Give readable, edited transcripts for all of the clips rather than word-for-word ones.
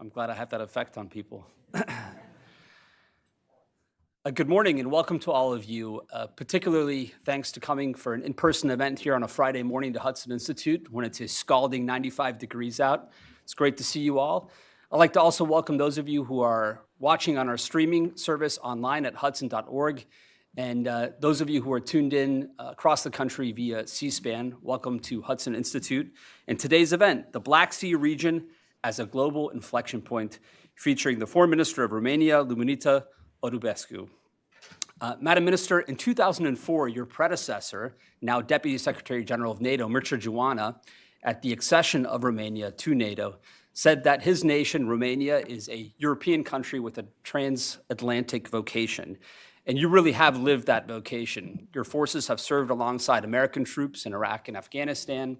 I'm glad I have that effect on people. Good morning and welcome to all of you, particularly thanks to coming for an in-person event here on a Friday morning to Hudson Institute when it's a scalding 95 degrees out. It's great to see you all. I'd like to also welcome those of you who are watching on our streaming service online at hudson.org. And those of you who are tuned in across the country via C-SPAN, welcome to Hudson Institute. And today's event, the Black Sea region as a global inflection point, featuring the Foreign Minister of Romania, Luminiţa Odobescu. Madam Minister, in 2004, your predecessor, now Deputy Secretary General of NATO, Mircea Joana, at the accession of Romania to NATO, said that his nation, Romania, is a European country with a transatlantic vocation. And you really have lived that vocation. Your forces have served alongside American troops in Iraq and Afghanistan,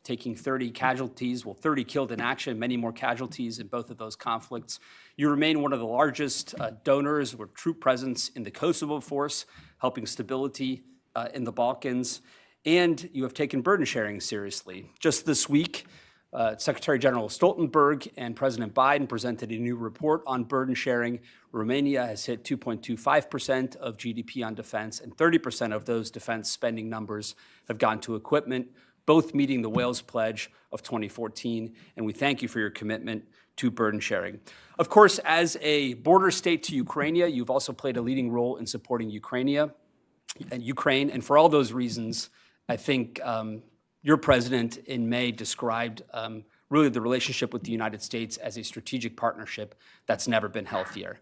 taking 30 casualties, 30 killed in action, many more casualties in both of those conflicts. You remain one of the largest donors with troop presence in the Kosovo force, helping stability in the Balkans, and you have taken burden sharing seriously. Just this week, Secretary General Stoltenberg and President Biden presented a new report on burden sharing. Romania has hit 2.25% of GDP on defense, and 30% of those defense spending numbers have gone to equipment, both meeting the Wales Pledge of 2014, and we thank you for your commitment to burden sharing. Of course, as a border state to Ukraine, you've also played a leading role in supporting Ukraine, and for all those reasons, I think your president in May described really the relationship with the United States as a strategic partnership that's never been healthier.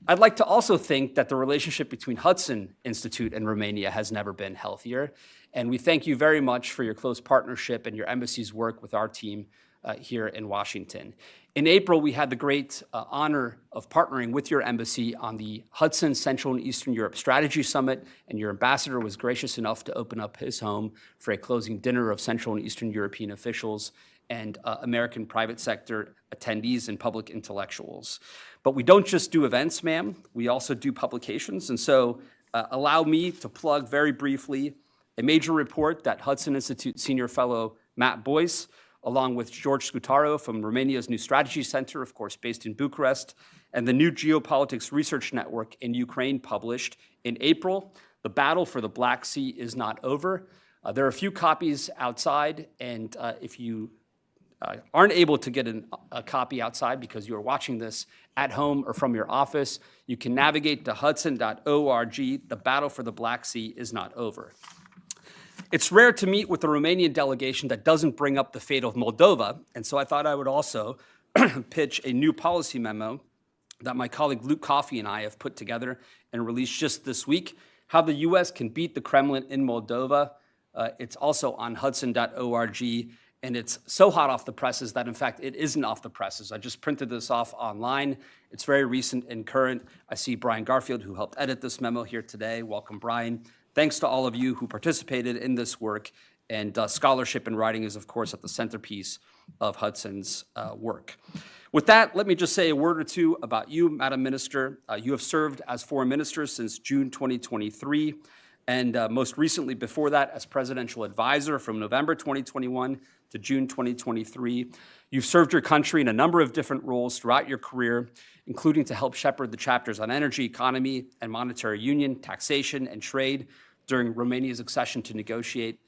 I'd like to also think that the relationship between Hudson Institute and Romania has never been healthier. And we thank you very much for your close partnership and your embassy's work with our team here in Washington. In April, we had the great honor of partnering with your embassy on the Hudson Central and Eastern Europe Strategy Summit, and your ambassador was gracious enough to open up his home for a closing dinner of Central and Eastern European officials and American private sector attendees and public intellectuals. But we don't just do events, ma'am, we also do publications. And so allow me to plug very briefly a major report that Hudson Institute Senior Fellow Matt Boyce, along with George Scutaro from Romania's New Strategy Center, of course, based in Bucharest, and the new Geopolitics Research Network in Ukraine published in April, The Battle for the Black Sea is Not Over. There are a few copies outside, and if you aren't able to get a copy outside because you are watching this at home or from your office, you can navigate to hudson.org. The Battle for the Black Sea is Not Over. It's rare to meet with the Romanian delegation that doesn't bring up the fate of Moldova, and so I thought I would also pitch a new policy memo that my colleague Luke Coffey and I have put together and released just this week, how the U.S. can beat the Kremlin in Moldova. It's also on hudson.org, and it's so hot off the presses that, in fact, it isn't off the presses. I just printed this off online. It's very recent and current. I see Brian Garfield, who helped edit this memo here today. Welcome, Brian. Thanks to all of you who participated in this work, and scholarship and writing is, of course, at the centerpiece of Hudson's work. With that, let me just say a word or two about you, Madam Minister. You have served as Foreign Minister since June 2023, and most recently before that as Presidential Advisor from November 2021 to June 2023. You've served your country in a number of different roles throughout your career, including to help shepherd the chapters on energy, economy, and monetary union, taxation, and trade during Romania's accession to negotiate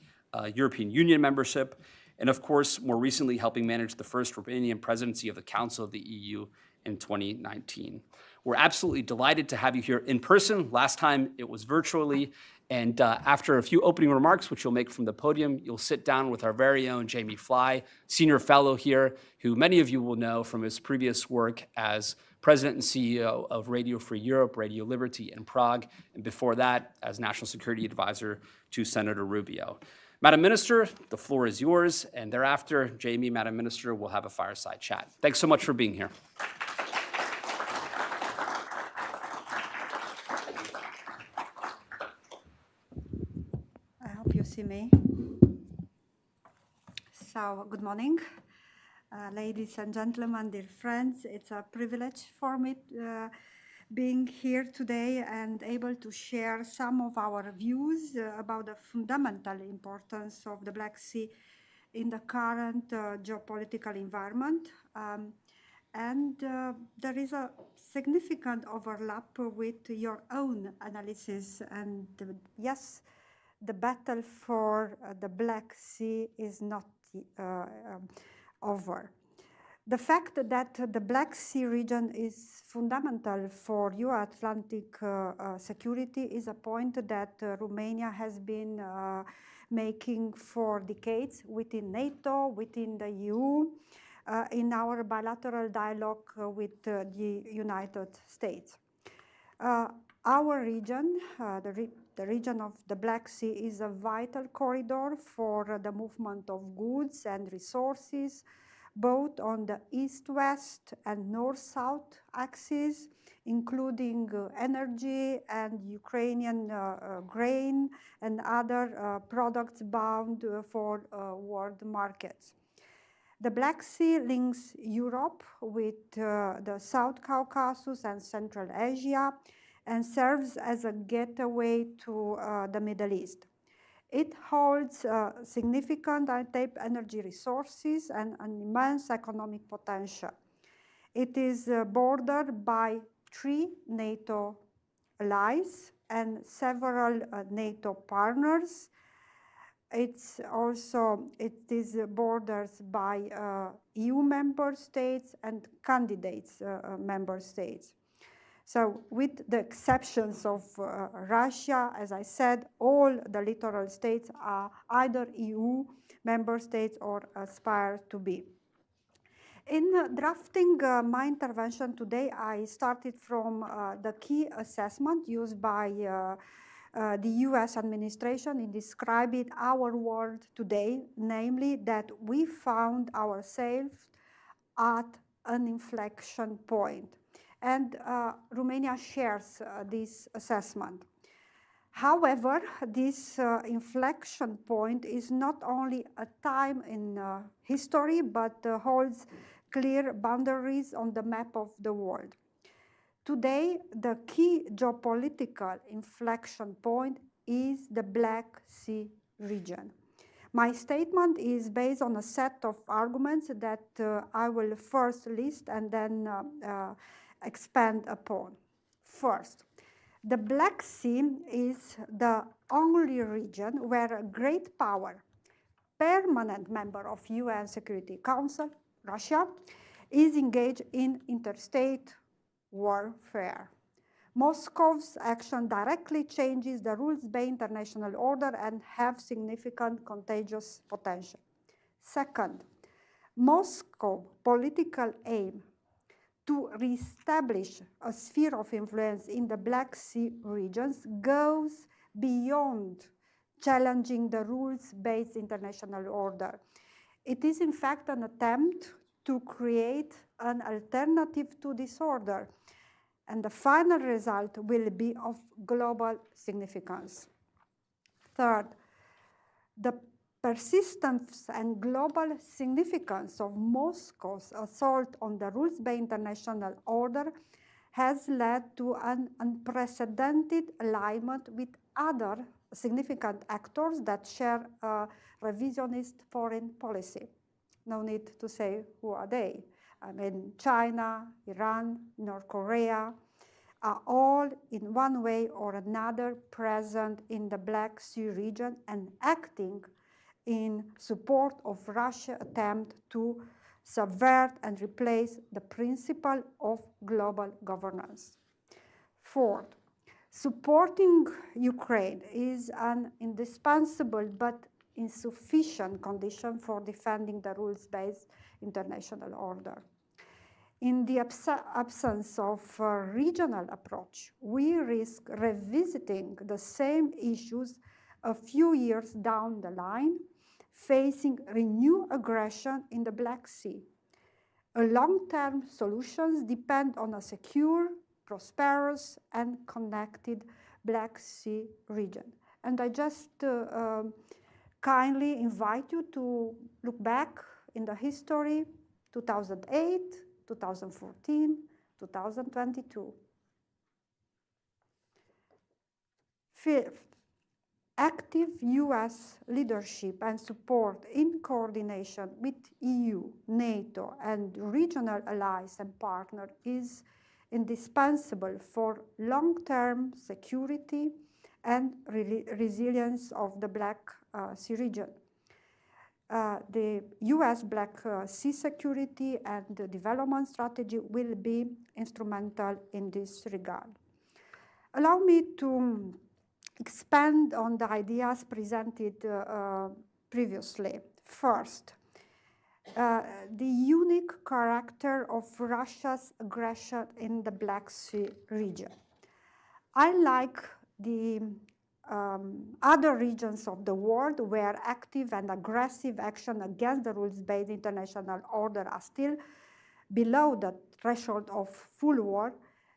European Union membership, and of course, more recently helping manage the first Romanian presidency of the Council of the EU in 2019. We're absolutely delighted to have you here in person. Last time it was virtually, and after a few opening remarks, which you'll make from the podium, you'll sit down with our very own Jamie Fly, Senior Fellow here, who many of you will know from his previous work as President and CEO of Radio Free Europe, Radio Liberty in Prague, and before that, as National Security Advisor to Senator Rubio. Madam Minister, the floor is yours, and thereafter, Jamie, Madam Minister, will have a fireside chat. Thanks so much for being here. I hope you see me. So, good morning. Ladies and gentlemen, dear friends, it's a privilege for me being here today and able to share some of our views about the fundamental importance of the Black Sea in the current geopolitical environment. And there is a significant overlap with your own analysis. And yes, the battle for the Black Sea is not over. The fact that the Black Sea region is fundamental for Euro-Atlantic security is a point that Romania has been making for decades within NATO, within the EU, in our bilateral dialogue with the United States. Our region, the region of the Black Sea, is a vital corridor for the movement of goods and resources, both on the east-west and north-south axis, including energy and Ukrainian grain and other products bound for world markets. The Black Sea links Europe with the South Caucasus and Central Asia and serves as a gateway to the Middle East. It holds significant untapped energy resources and an immense economic potential. It is bordered by 3 NATO allies and several NATO partners. It is bordered by EU member states and candidates member states. So with the exceptions of Russia, as I said, all the littoral states are either EU member states or aspire to be. In drafting my intervention today, I started from the key assessment used by the US administration in describing our world today, namely that we found ourselves at an inflection point. And Romania shares this assessment. However, this inflection point is not only a time in history, but holds clear boundaries on the map of the world. Today, the key geopolitical inflection point is the Black Sea region. My statement is based on a set of arguments that I will first list and then expand upon. First, the Black Sea is the only region where a great power, permanent member of UN Security Council, Russia, is engaged in interstate warfare. Moscow's action directly changes the rules-based international order and have significant contagious potential. Second, Moscow's political aim to reestablish a sphere of influence in the Black Sea regions goes beyond challenging the rules-based international order. It is in fact an attempt to create an alternative to this order, and the final result will be of global significance. Third, the persistence and global significance of Moscow's assault on the rules-based international order has led to an unprecedented alignment with other significant actors that share a revisionist foreign policy. No need to say who are they. I mean, China, Iran, North Korea are all in one way or another present in the Black Sea region and acting in support of Russia's attempt to subvert and replace the principle of global governance. Fourth, supporting Ukraine is an indispensable but insufficient condition for defending the rules-based international order. In the absence of a regional approach, we risk revisiting the same issues a few years down the line, facing renewed aggression in the Black Sea. Long-term solutions depend on a secure, prosperous, and connected Black Sea region. And I just kindly invite you to look back in the history, 2008, 2014, 2022. Fifth, active US leadership and support in coordination with EU, NATO, and regional allies and partners is indispensable for long-term security and resilience of the Black Sea region. The US Black Sea security and the development strategy will be instrumental in this regard. Allow me to expand on the ideas presented previously. First, the unique character of Russia's aggression in the Black Sea region. Unlike the other regions of the world where active and aggressive action against the rules-based international order are still below the threshold of full war,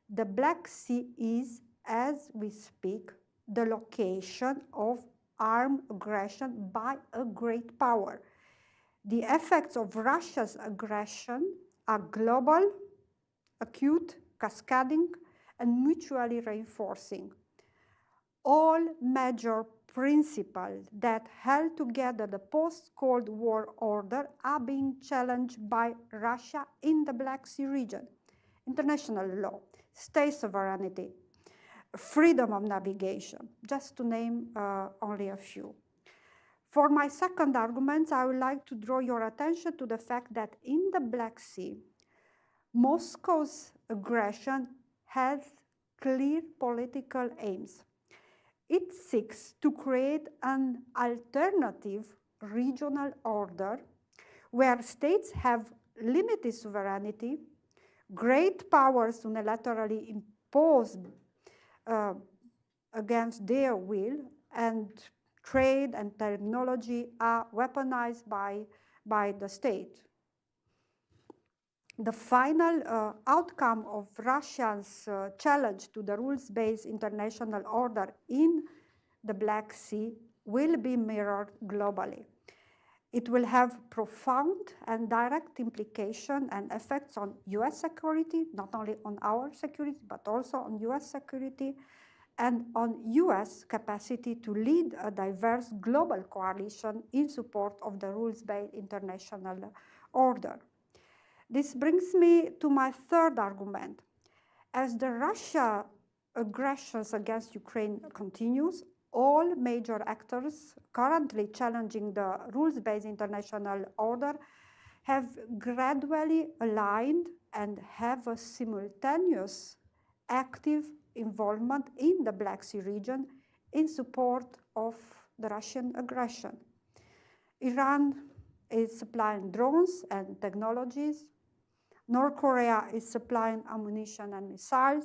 the Black Sea is, as we speak, the location of armed aggression by a great power. The effects of Russia's aggression are global, acute, cascading, and mutually reinforcing. All major principles that held together the post-Cold War order are being challenged by Russia in the Black Sea region. International law, state sovereignty, freedom of navigation, just to name only a few. For my second argument, I would like to draw your attention to the fact that in the Black Sea, Moscow's aggression has clear political aims. It seeks to create an alternative regional order where states have limited sovereignty, great powers unilaterally imposed against their will, and trade and technology are weaponized by the state. The final outcome of Russia's challenge to the rules-based international order in the Black Sea will be mirrored globally. It will have profound and direct implications and effects on US security, not only on our security, but also on US security and on US capacity to lead a diverse global coalition in support of the rules-based international order. This brings me to my third argument. As the Russia aggressions against Ukraine continues, all major actors currently challenging the rules-based international order have gradually aligned and have a simultaneous active involvement in the Black Sea region in support of the Russian aggression. Iran is supplying drones and technologies. North Korea is supplying ammunition and missiles.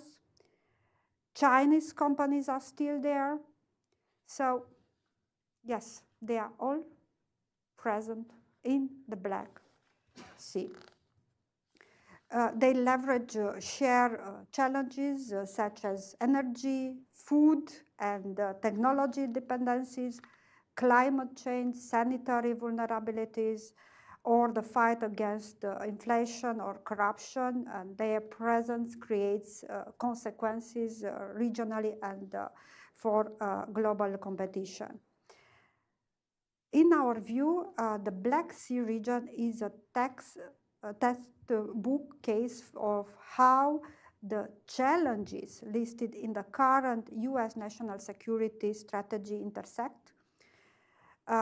Chinese companies are still there. So, yes, they are all present in the Black Sea. They leverage shared challenges such as energy, food, and technology dependencies, climate change, sanitary vulnerabilities, or the fight against inflation or corruption, and their presence creates consequences regionally and for global competition. In our view, the Black Sea region is a textbook case of how the challenges listed in the current US national security strategy intersect.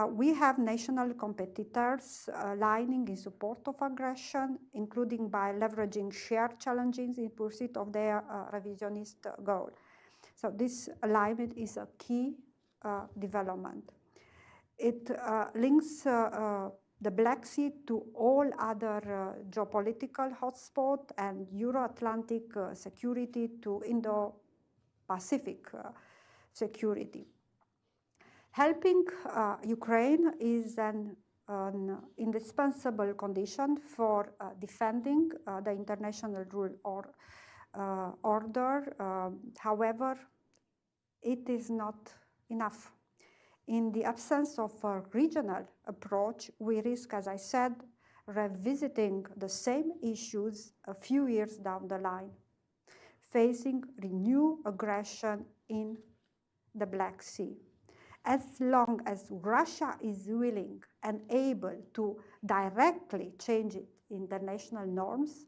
We have national competitors aligning in support of aggression, including by leveraging shared challenges in pursuit of their revisionist goal. So this alignment is a key development. It links the Black Sea to all other geopolitical hotspots and Euro-Atlantic security to Indo-Pacific security. Helping Ukraine is an indispensable condition for defending the international rule or order. However, it is not enough. In the absence of a regional approach, we risk, as I said, revisiting the same issues a few years down the line, facing renewed aggression in the Black Sea. as long as Russia is willing and able to directly change international norms,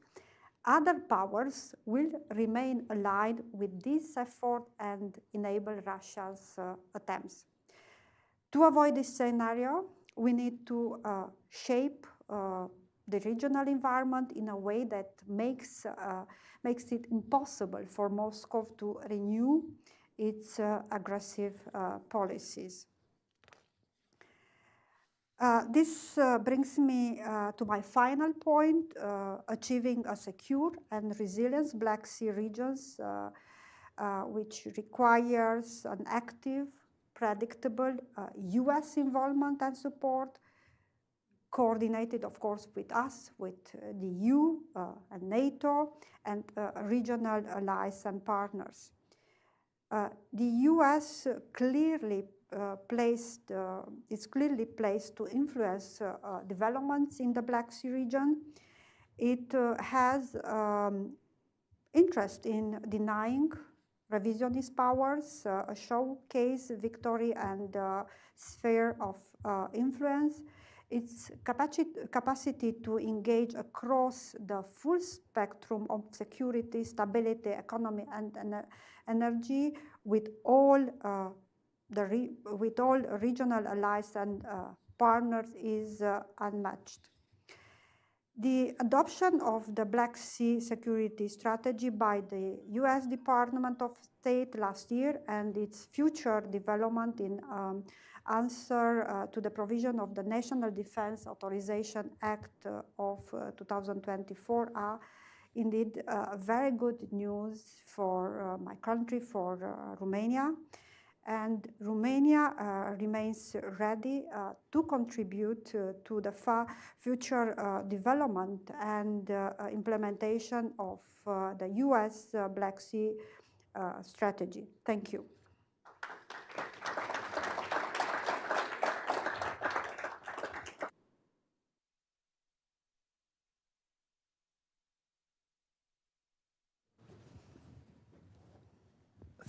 other powers will remain aligned with this effort and enable Russia's attempts. To avoid this scenario, we need to shape the regional environment in a way that makes it impossible for Moscow to renew its aggressive policies. This brings me to my final point, achieving a secure and resilient Black Sea regions, which requires an active, predictable US involvement and support, coordinated, of course, with us, with the EU and NATO, and regional allies and partners. The US clearly is clearly placed to influence developments in the Black Sea region. It has interest in denying revisionist powers, a showcase victory and sphere of influence. Its capacity to engage across the full spectrum of security, stability, economy, and energy with all regional allies and partners is unmatched. The adoption of the Black Sea security strategy by the US Department of State last year and its future development in answer to the provision of the National Defense Authorization Act of 2024 are indeed very good news for my country, for Romania. And Romania remains ready to contribute to the future development and implementation of the US Black Sea strategy. Thank you.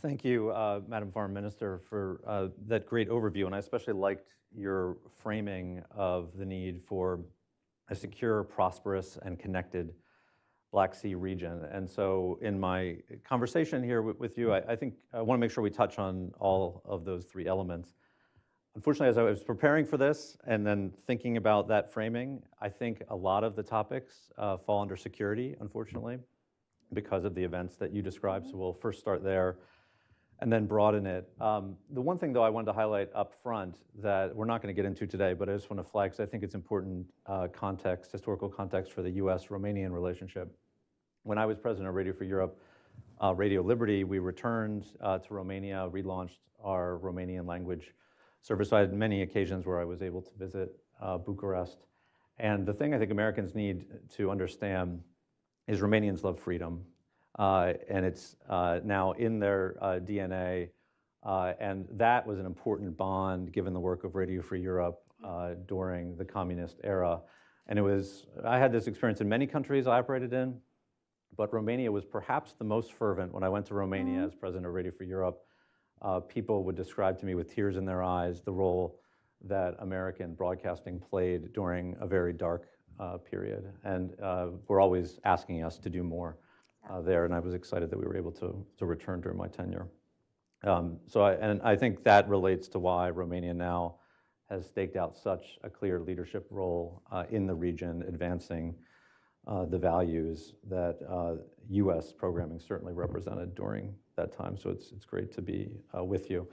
Thank you, Madam Foreign Minister, for that great overview. And I especially liked your framing of the need for a secure, prosperous, and connected Black Sea region. And so in my conversation here with you, I think I want to make sure we touch on all of those three elements. Unfortunately, as I was preparing for this and then thinking about that framing, I think a lot of the topics fall under security, unfortunately, because of the events that you described. So we'll first start there and then broaden it. The one thing, though, I wanted to highlight up front that we're not going to get into today, but I just want to flag, because I think it's important context, historical context for the US-Romanian relationship. When I was president of Radio Free Europe, Radio Liberty, we returned to Romania, relaunched our Romanian language service. So I had many occasions where I was able to visit Bucharest. And the thing I think Americans need to understand is Romanians love freedom. And it's now in their DNA. And that was an important bond, given the work of Radio Free Europe during the communist era. And I had this experience in many countries I operated in, but Romania was perhaps the most fervent. When I went to Romania as president of Radio Free Europe, people would describe to me with tears in their eyes the role that American broadcasting played during a very dark period. And were always asking us to do more there, and I was excited that we were able to return during my tenure. And I think that relates to why Romania now has staked out such a clear leadership role in the region, advancing the values that US programming certainly represented during that time. So it's great to be with you.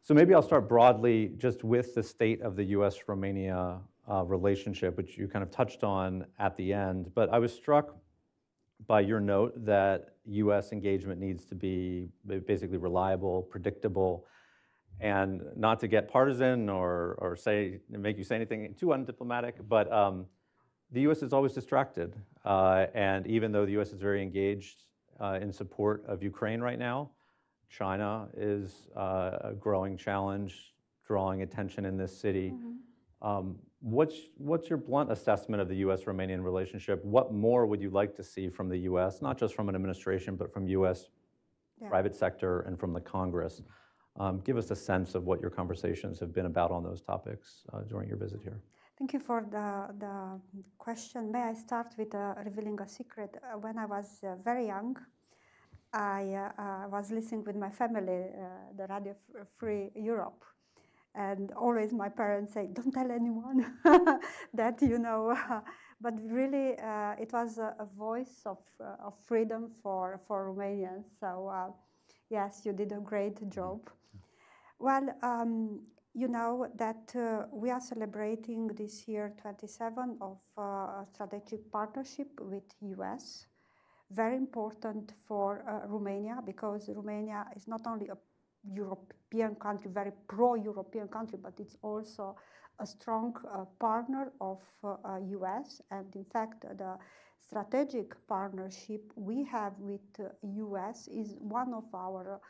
So maybe I'll start broadly just with the state of the US-Romania relationship, which you kind of touched on at the end. But I was struck by your note that US engagement needs to be basically reliable, predictable, and not to get partisan or make you say anything too undiplomatic, but the US is always distracted. And even though the US is very engaged in support of Ukraine right now, China is a growing challenge, drawing attention in this city. What's your blunt assessment of the US-Romanian relationship? What more would you like to see from the US, not just from an administration, but from US private sector and from the Congress Give us a sense of what your conversations have been about on those topics during your visit here. Thank you for the question. May I start with revealing a secret? When I was very young, I was listening with my family, the Radio Free Europe. And always my parents say, don't tell anyone that, you know. But really, it was a voice of freedom for Romanians. So, yes, you did a great job. Well, you know that we are celebrating this year 27 of a strategic partnership with US. Very important for Romania, because Romania is not only a European country, very pro-European country, but it's also a strong partner of US. And in fact, the strategic partnership we have with US is one of our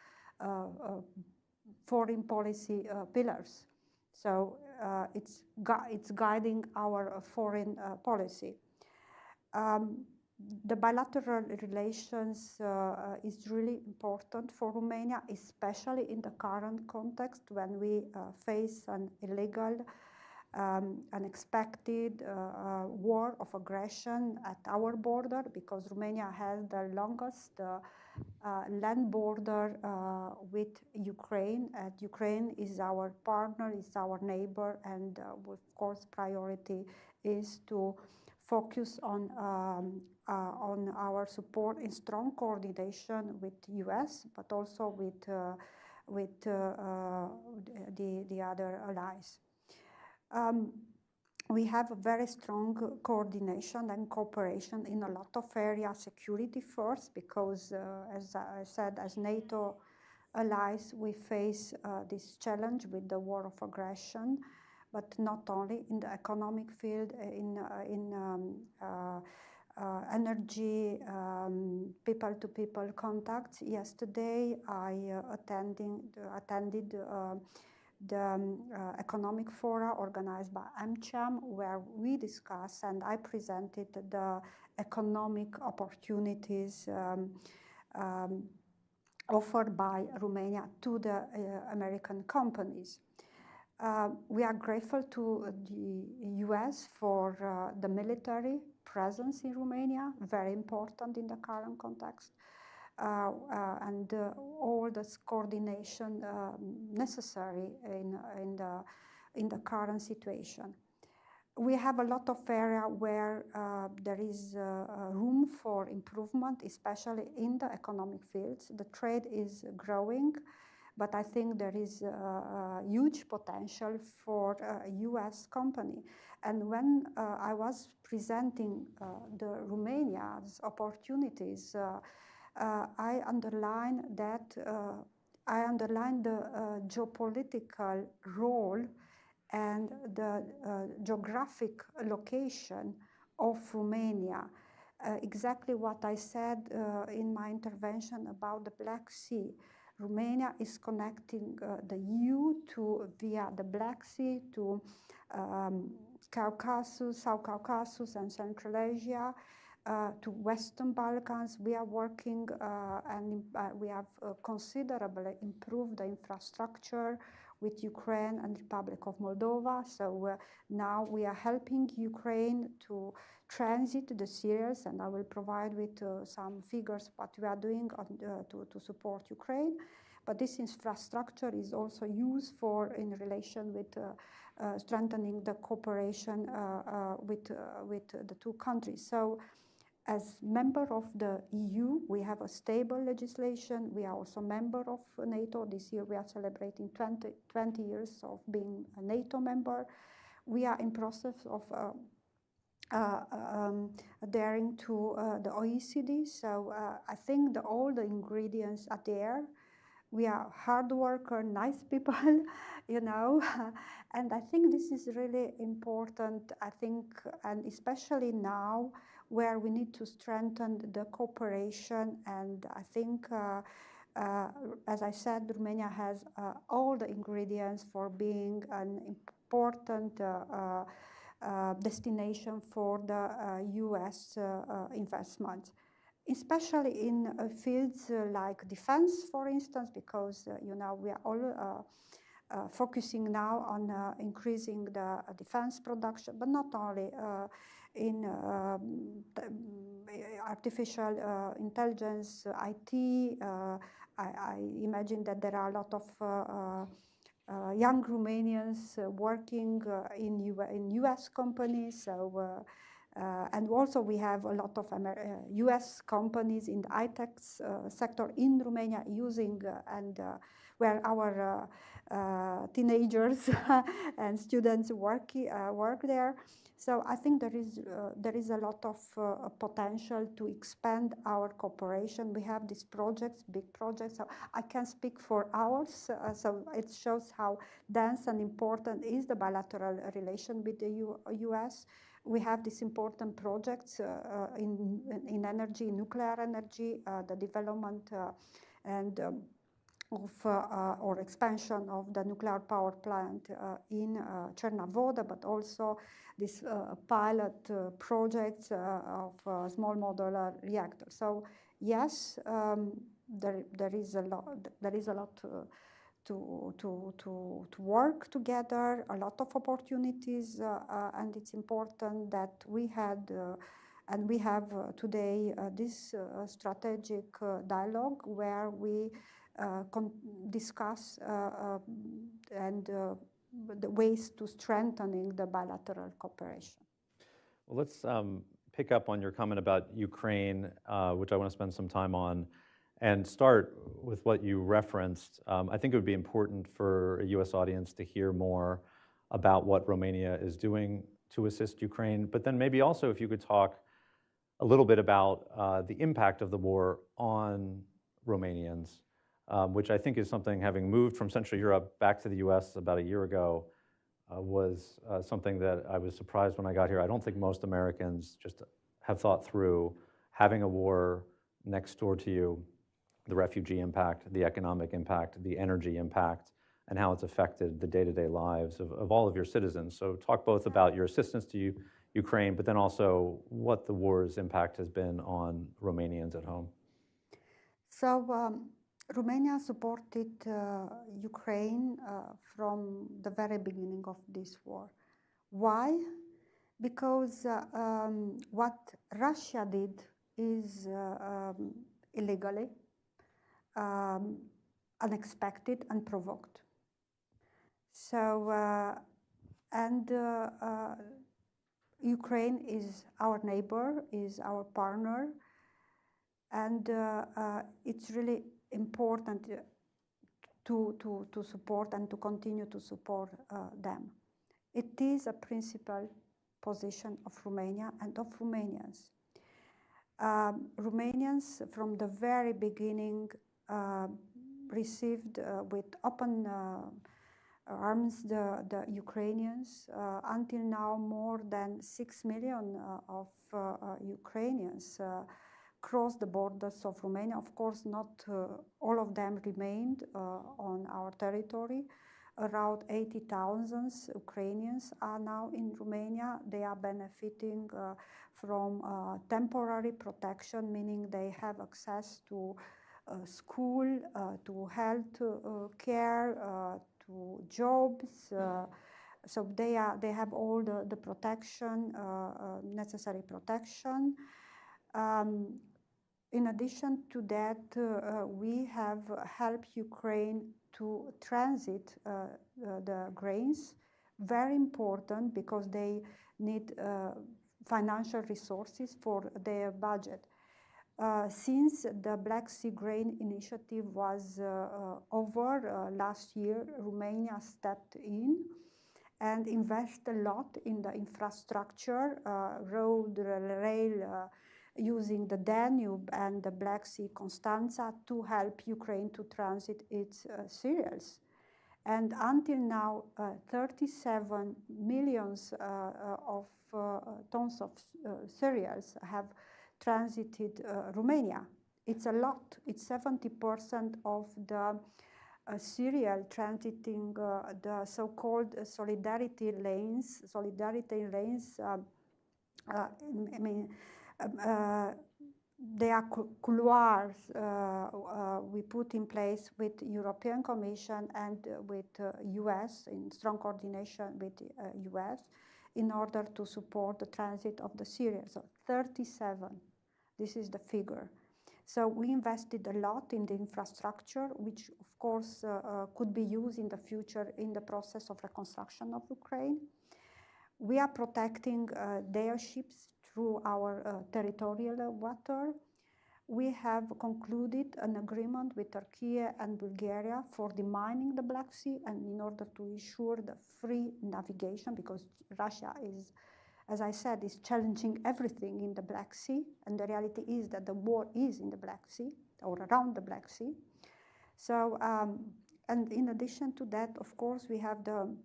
foreign policy pillars. So it's guiding our foreign policy. The bilateral relations is really important for Romania, especially in the current context when we face an illegal, unexpected war of aggression at our border, because Romania has the longest land border with Ukraine. And Ukraine is our partner, is our neighbor, and of course priority is to focus on our support in strong coordination with US, but also with the other allies. We have a very strong coordination and cooperation in a lot of areas. Security first, because as I said, as NATO allies, we face this challenge with the war of aggression, but not only in the economic field, in energy, people-to-people contacts. Yesterday, I attended the economic fora organized by AmCham, where we discussed and I presented the economic opportunities offered by Romania to the American companies. We are grateful to the US for the military presence in Romania, very important in the current context, and all this coordination necessary in the current situation. We have a lot of area where there is room for improvement, especially in the economic fields. The trade is growing, but I think there is huge potential for a US company. And when I was presenting the Romania's opportunities, I underlined the geopolitical role and the geographic location of Romania. Exactly what I said in my intervention about the Black Sea. Romania is connecting the EU via the Black Sea to Caucasus, South Caucasus and Central Asia, to Western Balkans. We are working and we have considerably improved the infrastructure with Ukraine and Republic of Moldova. So now we are helping Ukraine to transit the Syrians, and I will provide with some figures what we are doing to support Ukraine. But this infrastructure is also used in relation with strengthening the cooperation with the two countries. So as member of the EU, we have a stable legislation. We are also member of NATO. This year we are celebrating 20 years of being a NATO member. We are in process of adhering to the OECD. So I think all the ingredients are there. We are hard worker, nice people, you know, and I think this is really important, I think, and especially now where we need to strengthen the cooperation. And I think, as I said, Romania has all the ingredients for being an important destination for the US investment. especially in fields like defense, for instance, because you know, we are all focusing now on increasing the defense production, but not only in artificial intelligence, IT. I imagine that there are a lot of young Romanians working in US companies. So, and also we have a lot of US companies in the high-tech sector in Romania using where our teenagers and students work there. So I think there is a lot of potential to expand our cooperation. We have these projects, big projects. So I can speak for hours. So it shows how dense and important is the bilateral relation with the US. We have these important projects in energy, nuclear energy, the development and or expansion of the nuclear power plant in Chernavoda, but also this pilot projects of small modular reactors. So yes, there is a lot to work together, a lot of opportunities, and it's important that we had and we have today this strategic dialogue where we discuss and the ways to strengthening the bilateral cooperation. Well, let's pick up on your comment about Ukraine, which I want to spend some time on, and start with what you referenced. I think it would be important for a US audience to hear more about what Romania is doing to assist Ukraine, but then maybe also if you could talk a little bit about the impact of the war on Romanians, which I think is something, having moved from Central Europe back to the US about a year ago, was something that I was surprised when I got here. I don't think most Americans just have thought through having a war next door to you, the refugee impact, the economic impact, the energy impact, and how it's affected the day-to-day lives of all of your citizens. So talk both about your assistance to Ukraine, but then also what the war's impact has been on Romanians at home. So Romania supported Ukraine from the very beginning of this war. Why? Because what Russia did is illegally, unexpected, unprovoked. So, Ukraine is our neighbor, is our partner, and it's really important to support and to continue to support them. It is a principal position of Romania and of Romanians. Romanians from the very beginning received with open arms the Ukrainians. Until now, more than 6 million of Ukrainians crossed the borders of Romania. Of course, not all of them remained on our territory. Around 80,000 Ukrainians are now in Romania. They are benefiting from temporary protection, meaning they have access to school, to health care, to jobs. So they have all the protection, necessary protection. In addition to that, we have helped Ukraine to transit the grains. Very important because they need financial resources for their budget. Since the Black Sea Grain Initiative was over last year, Romania stepped in and invested a lot in the infrastructure, road, rail, using the Danube and the Black Sea Constanza to help Ukraine to transit its cereals. And until now, 37 million of tons of cereals have transited Romania. It's a lot. It's 70% of the cereal transiting the so-called solidarity lanes. Solidarity lanes, there are couloirs we put in place with European Commission and with US in strong coordination with US in order to support the transit of the Syrians. So 37, this is the figure. So we invested a lot in the infrastructure, which of course could be used in the future in the process of reconstruction of Ukraine. We are protecting their ships through our territorial water. We have concluded an agreement with Turkey and Bulgaria for demining the Black Sea and in order to ensure the free navigation, because Russia is, as I said, is challenging everything in the Black Sea, and the reality is that the war is in the Black Sea or around the Black Sea. So, and in addition to that, of course, we have the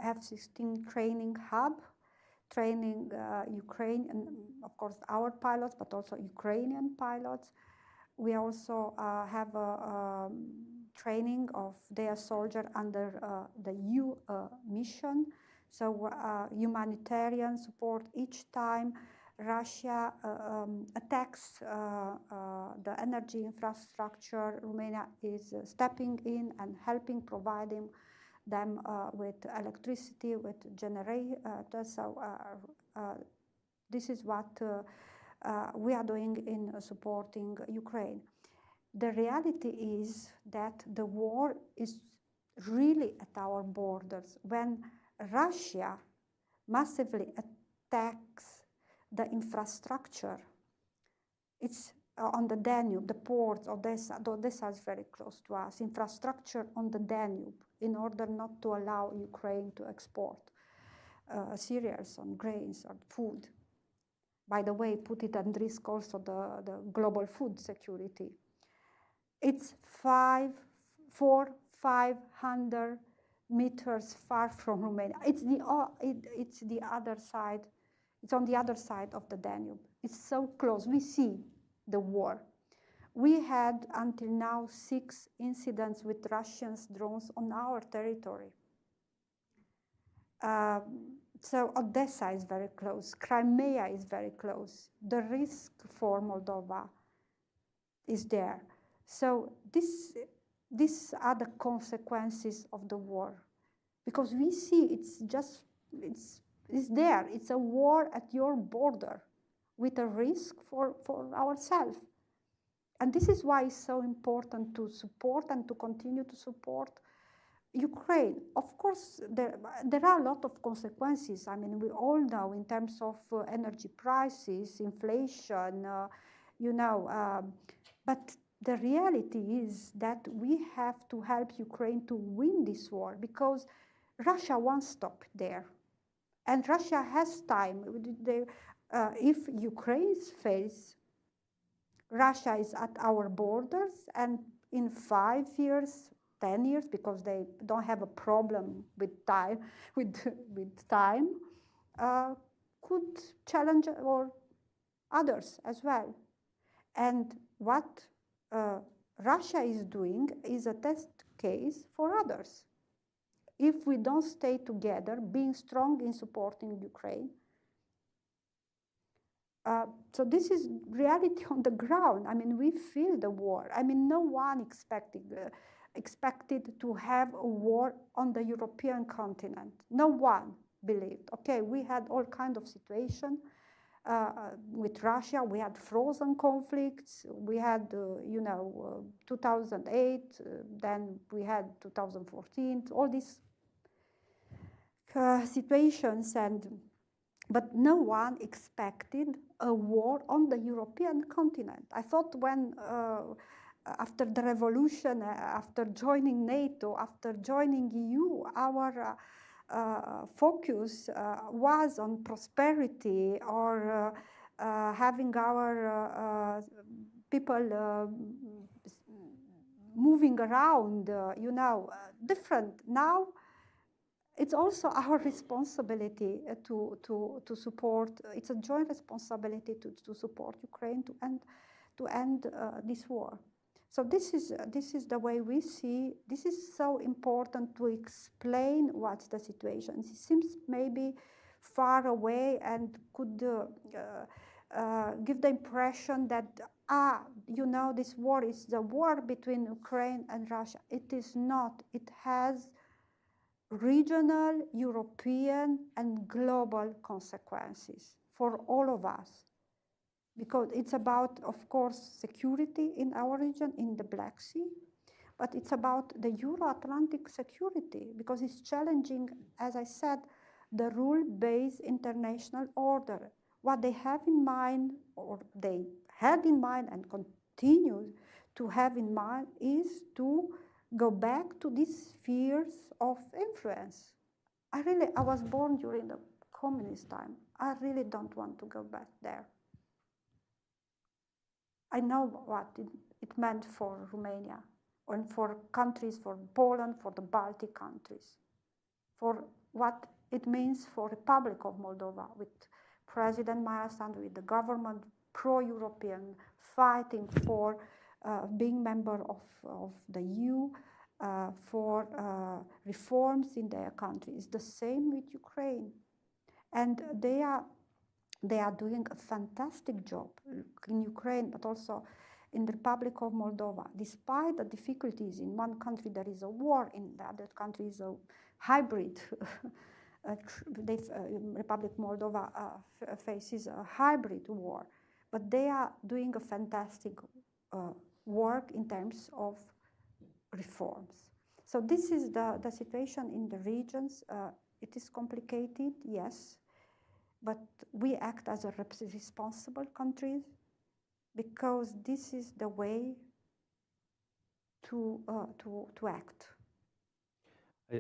F-16 training hub, training Ukraine and of course our pilots, but also Ukrainian pilots. We also have a training of their soldiers under the EU mission. So humanitarian support each time Russia attacks the energy infrastructure. Romania is stepping in and helping, providing them with electricity, with generators. So this is what we are doing in supporting Ukraine. The reality is that the war is really at our borders. When Russia massively attacks the infrastructure, it's on the Danube, the ports, Odessa is very close to us, infrastructure on the Danube, in order not to allow Ukraine to export cereals and grains or food. By the way, put it at risk also the global food security. It's 500 meters far from Romania. It's the other side. It's on the other side of the Danube. It's so close. We see the war. We had until now 6 incidents with Russian drones on our territory. So Odessa is very close. Crimea is very close. The risk for Moldova is there. So these are the consequences of the war, because we see it's there. It's a war at your border with a risk for ourselves. And this is why it's so important to support and to continue to support Ukraine. Of course, there are a lot of consequences. I mean, we all know in terms of energy prices, inflation, but the reality is that we have to help Ukraine to win this war, because Russia won't stop there. And Russia has time. If Ukraine fails, Russia is at our borders, and in 5 years, 10 years, because they don't have a problem with time, could challenge or others as well. And what Russia is doing is a test case for others. If we don't stay together, being strong in supporting Ukraine. So this is reality on the ground. I mean, we feel the war. I mean, no one expected to have a war on the European continent. No one believed. Okay, we had all kinds of situations with Russia. We had frozen conflicts. We had, 2008. Then we had 2014. All these situations, but no one expected a war on the European continent. I thought when, after the revolution, after joining NATO, after joining EU, our focus was on prosperity or having our people moving around, different. Now, it's also our responsibility to support. It's a joint responsibility to support Ukraine to end this war. So this is the way we see. This is so important to explain what's the situation. It seems maybe far away and could give the impression that, this war is the war between Ukraine and Russia. It is not. It has regional, European, and global consequences for all of us. Because it's about, of course, security in our region, in the Black Sea, but it's about the Euro-Atlantic security, because it's challenging, as I said, the rule-based international order. What they have in mind, or they had in mind and continue to have in mind, is to go back to these spheres of influence. I was born during the communist time. I really don't want to go back there. I know what it meant for Romania, and for countries, for Poland, for the Baltic countries, for what it means for Republic of Moldova, with President Maia Sandu, with the government pro-European, fighting for being member of the EU, for reforms in their country. It's the same with Ukraine. And they are doing a fantastic job in Ukraine, but also in the Republic of Moldova. Despite the difficulties, in one country there is a war, in the other country is a hybrid. Republic of Moldova faces a hybrid war, but they are doing a fantastic work in terms of reforms. So this is the situation in the regions. It is complicated, yes, but we act as a responsible country, because this is the way to act.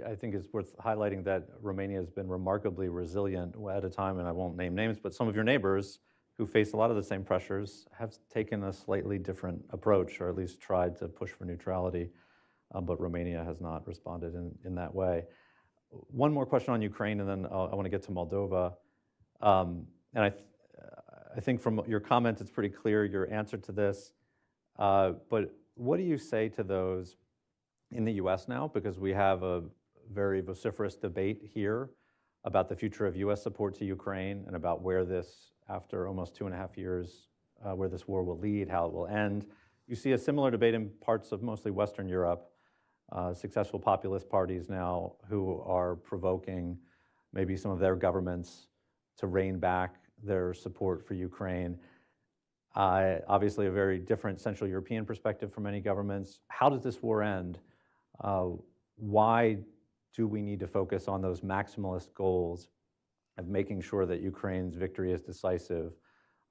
I think it's worth highlighting that Romania has been remarkably resilient at a time, and I won't name names, but some of your neighbors who face a lot of the same pressures have taken a slightly different approach, or at least tried to push for neutrality, but Romania has not responded in that way. One more question on Ukraine, and then I want to get to Moldova. And I think from your comments, it's pretty clear your answer to this. But what do you say to those in the US now? Because we have a very vociferous debate here about the future of US support to Ukraine, and about where this, after almost 2.5 years, where this war will lead, how it will end. You see a similar debate in parts of mostly Western Europe, successful populist parties now who are provoking maybe some of their governments to rein back their support for Ukraine. Obviously a very different Central European perspective for many governments. How does this war end? Why do we need to focus on those maximalist goals of making sure that Ukraine's victory is decisive?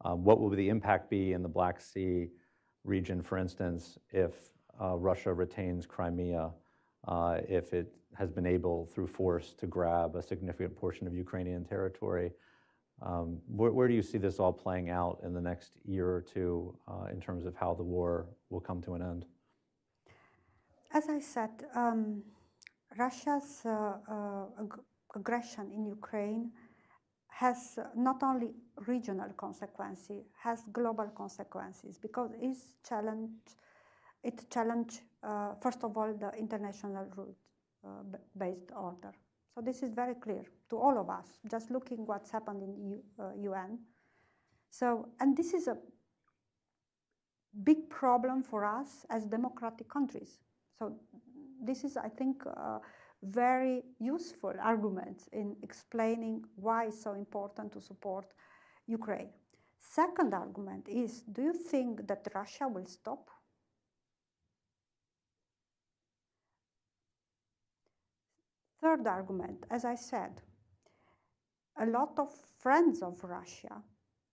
What will the impact be in the Black Sea region, for instance, if Russia retains Crimea, if it has been able, through force, to grab a significant portion of Ukrainian territory? Where do you see this all playing out in the next year or two in terms of how the war will come to an end? As I said, Russia's aggression in Ukraine has not only regional consequences, has global consequences, because it challenged, first of all, the international rule-based order. So this is very clear to all of us, just looking what's happened in UN. So, and this is a big problem for us as democratic countries. So this is, I think, very useful argument in explaining why it's so important to support Ukraine. Second argument is, do you think that Russia will stop? Third argument, as I said, a lot of friends of Russia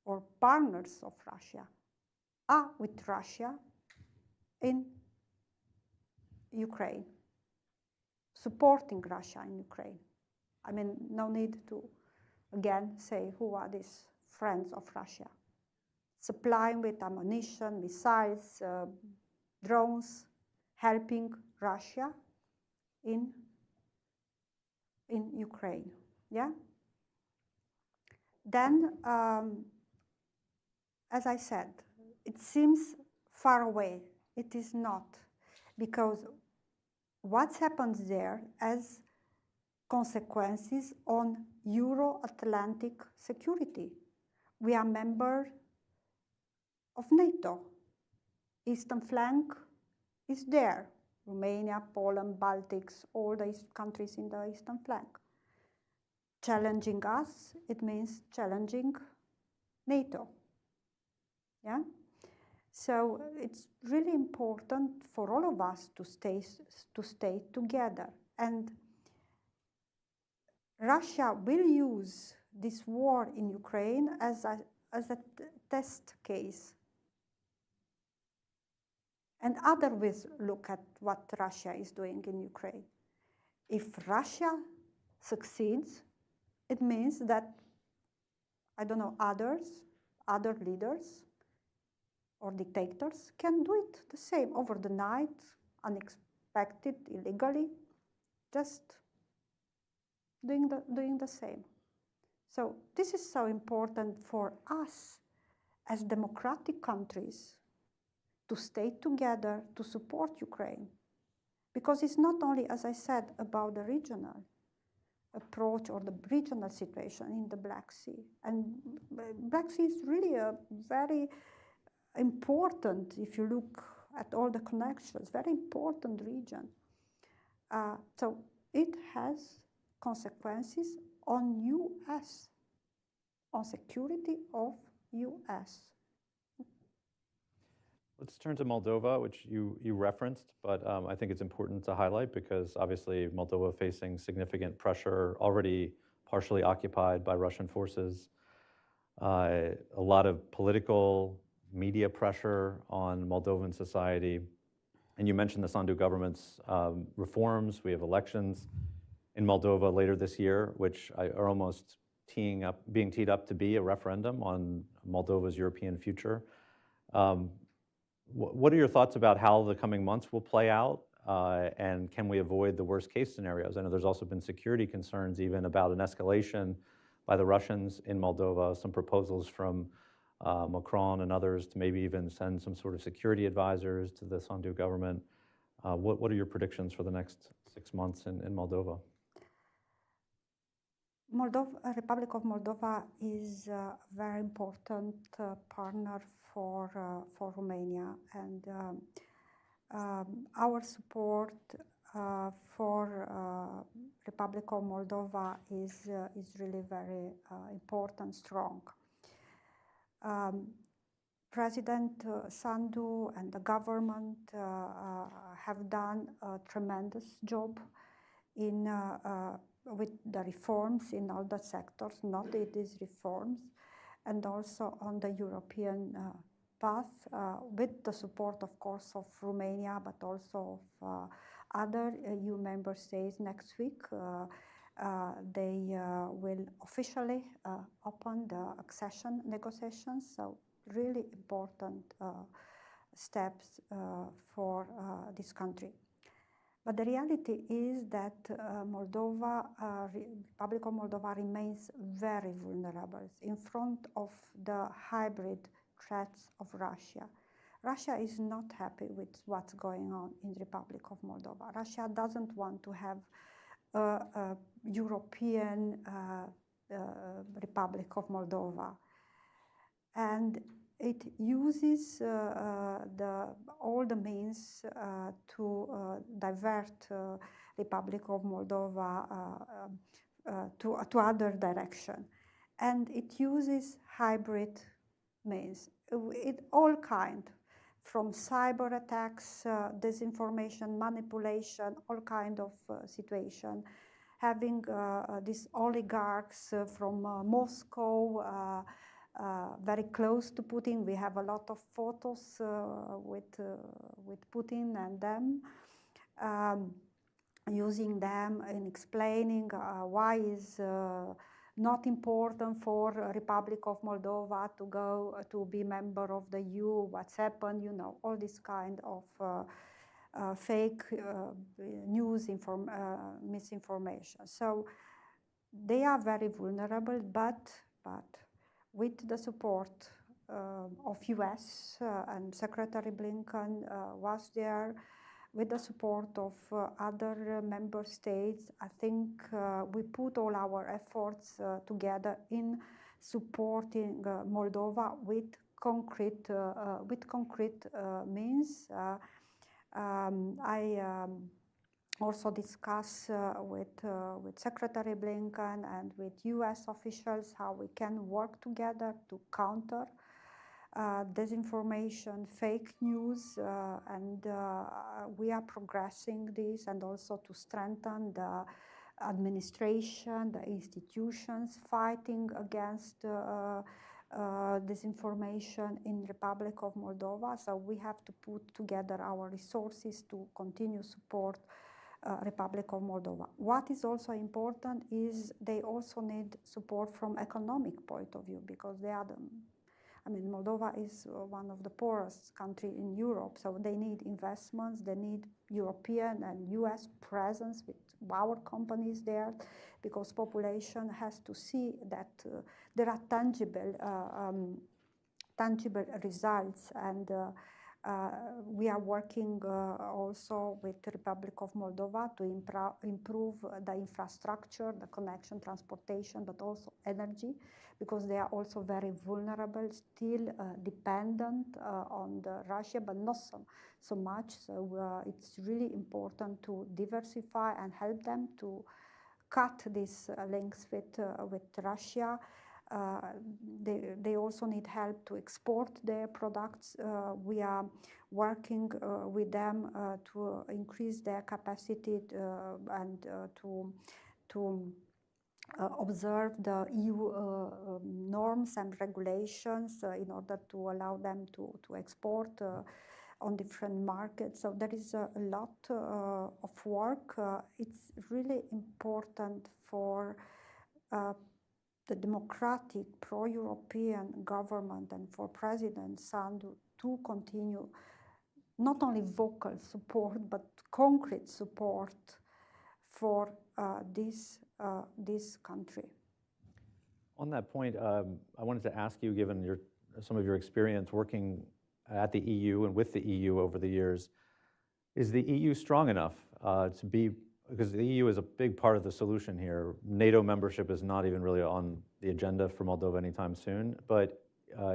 or partners of Russia are with Russia in Ukraine, supporting Russia in Ukraine. I mean, no need to, again, say who are these friends of Russia. Supplying with ammunition, missiles, drones, helping Russia in Ukraine, yeah? Then, as I said, it seems far away. It is not, because what happens there has consequences on Euro-Atlantic security. We are member of NATO. Eastern flank is there. Romania, Poland, Baltics, all the countries in the eastern flank. Challenging us, it means challenging NATO. Yeah? So it's really important for all of us to stay together. And Russia will use this war in Ukraine as a test case. And others will look at what Russia is doing in Ukraine. If Russia succeeds, it means that, I don't know, other leaders or dictators can do it the same over the night, unexpected, illegally, just doing the same. So this is so important for us as democratic countries to stay together to support Ukraine. Because it's not only, as I said, about the regional approach or the regional situation in the Black Sea. And Black Sea is really a very important, if you look at all the connections, very important region. So it has consequences on US, on security of US. Let's turn to Moldova, which you referenced, but I think it's important to highlight because obviously Moldova facing significant pressure, already partially occupied by Russian forces, a lot of political media pressure on Moldovan society. And you mentioned the Sandu government's reforms. We have elections in Moldova later this year, which are almost being teed up to be a referendum on Moldova's European future. What are your thoughts about how the coming months will play out, and can we avoid the worst case scenarios? I know there's also been security concerns even about an escalation by the Russians in Moldova, some proposals from Macron and others to maybe even send some sort of security advisors to the Sandu government. What are your predictions for the next 6 months in Moldova? Republic of Moldova is a very important partner for Romania, and our support for Republic of Moldova is really very important, strong. President Sandu and the government have done a tremendous job in with the reforms in all the sectors, not these reforms, and also on the European path, with the support, of course, of Romania, but also of other EU member states. Next week, they will officially open the accession negotiations, so really important steps for this country. But the reality is that Republic of Moldova remains very vulnerable in front of the hybrid threats of Russia. Russia is not happy with what's going on in the Republic of Moldova. Russia doesn't want to have a European Republic of Moldova. And it uses all the means to divert Republic of Moldova to other direction. And it uses hybrid means, all kind, from cyber attacks, disinformation, manipulation, all kind of situation. Having these oligarchs from Moscow, very close to Putin. We have a lot of photos with Putin and them, using them in explaining why is not important for Republic of Moldova to go to be member of the EU, what's happened, you know, all this kind of fake news, misinformation. So they are very vulnerable, but with the support of US and Secretary Blinken was there, with the support of other member states, I think we put all our efforts together in supporting Moldova with concrete means. I also discuss with Secretary Blinken and with US officials how we can work together to counter disinformation, fake news, and we are progressing this, and also to strengthen the administration, the institutions fighting against disinformation in Republic of Moldova. So we have to put together our resources to continue support Republic of Moldova. What is also important is they also need support from economic point of view, because they are Moldova is one of the poorest countries in Europe, so they need investments, they need European and US presence with our companies there, because population has to see that there are tangible results, and we are working also with the Republic of Moldova to improve the infrastructure, the connection, transportation, but also energy, because they are also very vulnerable, still dependent on Russia, but not so much. So it's really important to diversify and help them to cut these links with Russia. They also need help to export their products. We are working with them to increase their capacity and to observe the EU norms and regulations in order to allow them to export on different markets. So there is a lot of work. It's really important for the democratic pro-European government and for President Sandu to continue not only vocal support but concrete support for this country. On that point, I wanted to ask you, given some of your experience working at the EU and with the EU over the years, is the EU strong enough to be, because the EU is a big part of the solution here. NATO membership is not even really on the agenda for Moldova anytime soon, but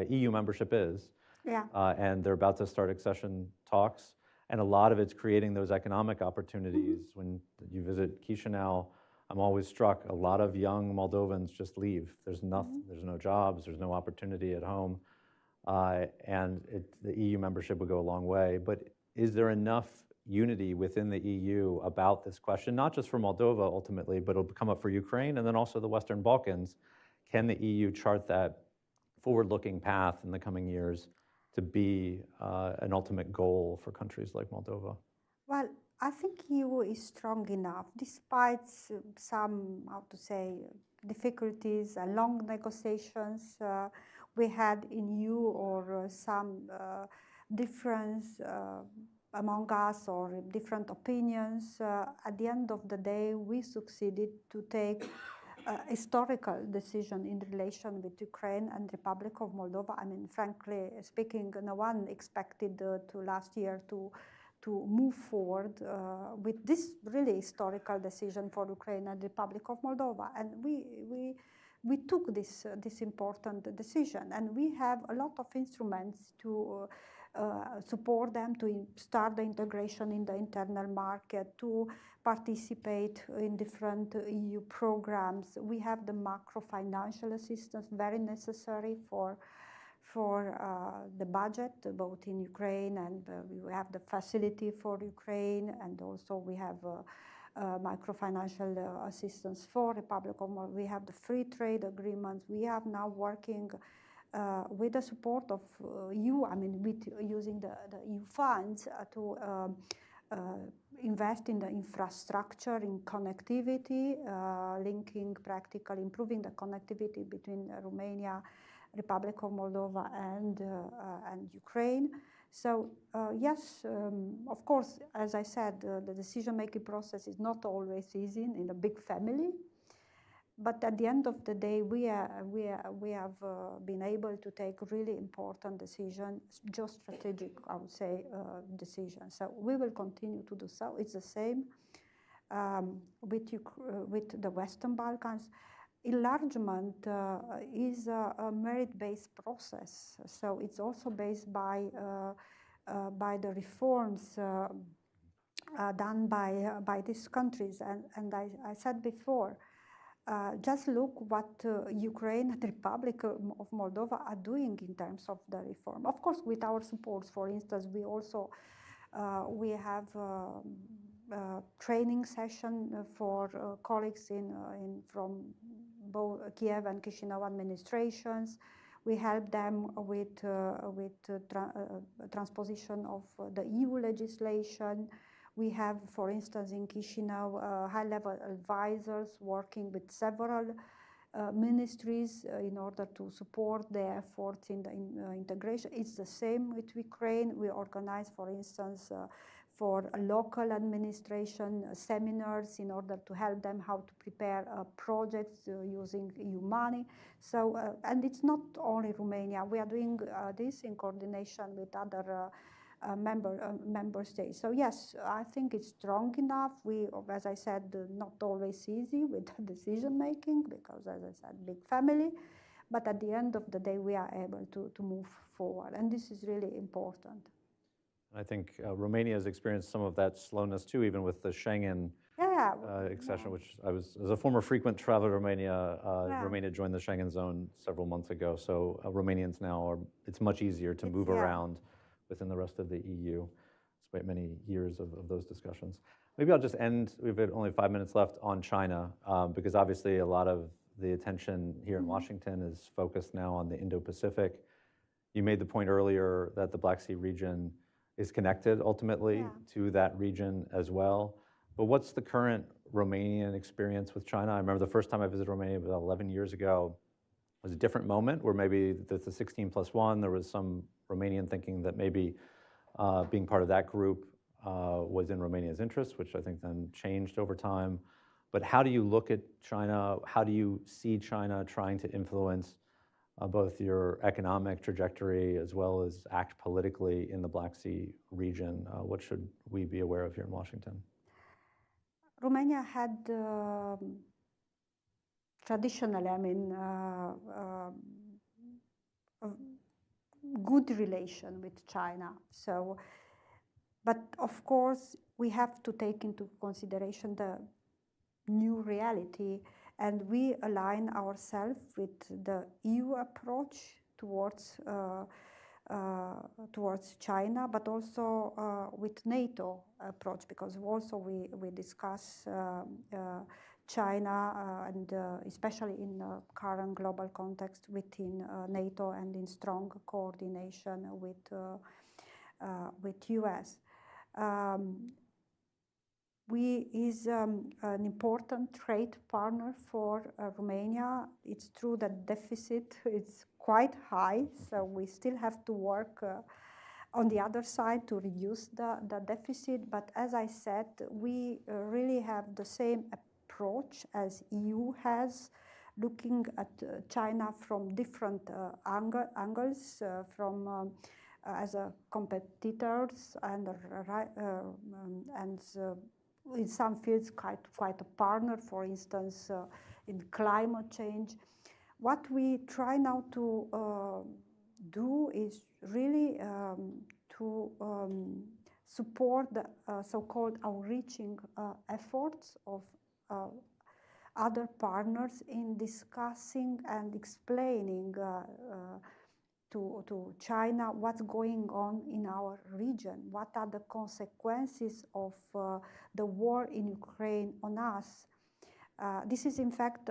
EU membership is. Yeah. And they're about to start accession talks, and a lot of it's creating those economic opportunities. When you visit Chisinau, I'm always struck, a lot of young Moldovans just leave. There's nothing, there's no jobs, there's no opportunity at home, and the EU membership would go a long way. But is there enough unity within the EU about this question, not just for Moldova ultimately, but it'll come up for Ukraine and then also the Western Balkans? Can the EU chart that forward-looking path in the coming years to be an ultimate goal for countries like Moldova? Well, I think EU is strong enough, despite some, difficulties and long negotiations we had in EU, or some difference among us, or different opinions. At the end of the day, we succeeded to take historical decision in relation with Ukraine and Republic of Moldova. Frankly speaking, no one expected to last year to move forward with this really historical decision for Ukraine and Republic of Moldova. And we took this important decision, and we have a lot of instruments to support them to start the integration in the internal market, to participate in different EU programs. We have the macro financial assistance, very necessary for the budget, both in Ukraine, and we have the facility for Ukraine, and also we have microfinancial assistance for Republic of Moldova. We have the free trade agreements. We are now working with the support of EU, with using the EU funds to invest in the infrastructure, in connectivity, linking practically, improving the connectivity between Romania, Republic of Moldova, and Ukraine. So yes, of course, as I said, the decision-making process is not always easy in a big family. But at the end of the day, we have been able to take really important decisions, geostrategic, I would say, decisions. So we will continue to do so. It's the same with the Western Balkans. enlargement is a merit-based process. So it's also based by the reforms done by these countries. And I said before, just look what Ukraine and the Republic of Moldova are doing in terms of the reform. Of course, with our support, for instance, we also we have training session for colleagues from both Kiev and Chisinau administrations. We help them with transposition of the EU legislation. We have, for instance, in Chisinau, high-level advisors working with several ministries in order to support their efforts in the integration. It's the same with Ukraine. We organize, for instance, for local administration seminars in order to help them how to prepare projects using EU money. So, and it's not only Romania. We are doing this in coordination with other member states. So yes, I think it's strong enough. We, as I said, not always easy with decision making because, as I said, big family. But at the end of the day, we are able to move forward, and this is really important. I think Romania has experienced some of that slowness too, even with the Schengen accession, which as a former frequent traveler to Romania, Romania joined the Schengen zone several months ago. So Romanians now it's much easier to move around within the rest of the EU, despite many years of those discussions. Maybe I'll just end, we've only 5 minutes left, on China, because obviously a lot of the attention here in Washington is focused now on the Indo-Pacific. You made the point earlier that the Black Sea region is connected ultimately to that region as well. But what's the current Romanian experience with China? I remember the first time I visited Romania about 11 years ago. It was a different moment where maybe the 16+1, there was some Romanian thinking that maybe being part of that group was in Romania's interest, which I think then changed over time. But how do you look at China? How do you see China trying to influence both your economic trajectory as well as act politically in the Black Sea region? What should we be aware of here in Washington? Romania had traditionally, I mean, a good relation with China. So, but of course, we have to take into consideration the new reality, and we align ourselves with the EU approach towards China, but also with NATO approach, because also we discuss China and especially in the current global context within NATO and in strong coordination with US. We is an important trade partner for Romania. It's true that deficit is quite high, so we still have to work on the other side to reduce the deficit. But as I said, we really have the same approach as EU has, looking at China from different angles, from as a competitors and in some fields quite a partner, for instance, in climate change. What we try now to do is really to support the so-called outreaching efforts of other partners in discussing and explaining to China what's going on in our region, what are the consequences of the war in Ukraine on us. This is in fact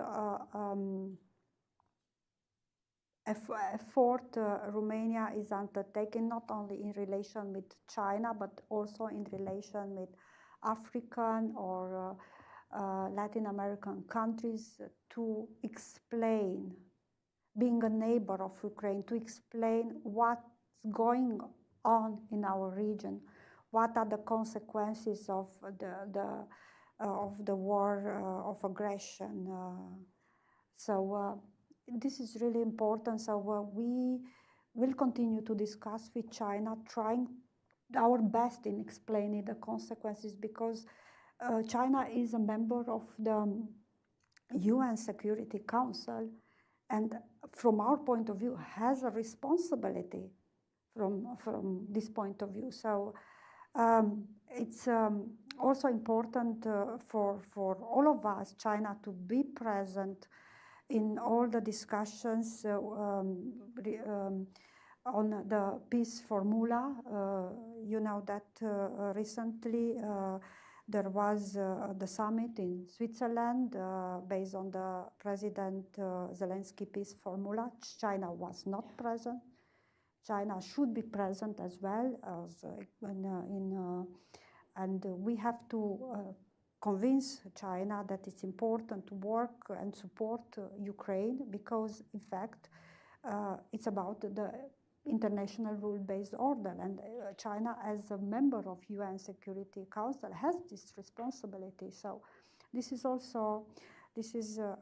effort Romania is undertaking not only in relation with China, but also in relation with African or Latin American countries to explain, being a neighbor of Ukraine, to explain what's going on in our region, what are the consequences of the war of aggression. So this is really important. So we will continue to discuss with China, trying our best in explaining the consequences, because China is a member of the UN Security Council, and from our point of view, has a responsibility from this point of view. So it's also important for all of us, China, to be present in all the discussions on the peace formula. You know that recently there was the summit in Switzerland based on the President Zelensky peace formula. China was not present. China should be present as well, as and we have to convince China that it's important to work and support Ukraine, because in fact it's about the international rule-based order, and China, as a member of UN Security Council, has this responsibility. So this is also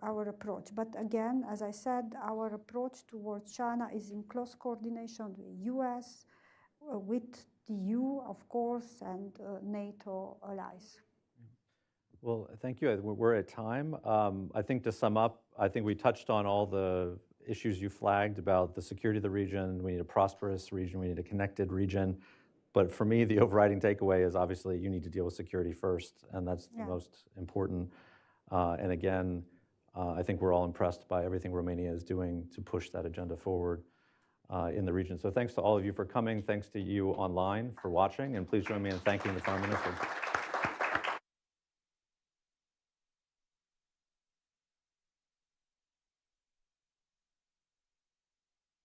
our approach. But again, as I said, our approach towards China is in close coordination with US, with the EU, of course, and NATO allies. Well, thank you. We're at time. I think to sum up, I think we touched on all the issues you flagged about the security of the region. We need a prosperous region. We need a connected region. But for me, the overriding takeaway is obviously you need to deal with security first, and that's the most important. And again, I think we're all impressed by everything Romania is doing to push that agenda forward in the region. So thanks to all of you for coming. Thanks to you online for watching. And please join me in thanking the Foreign Minister.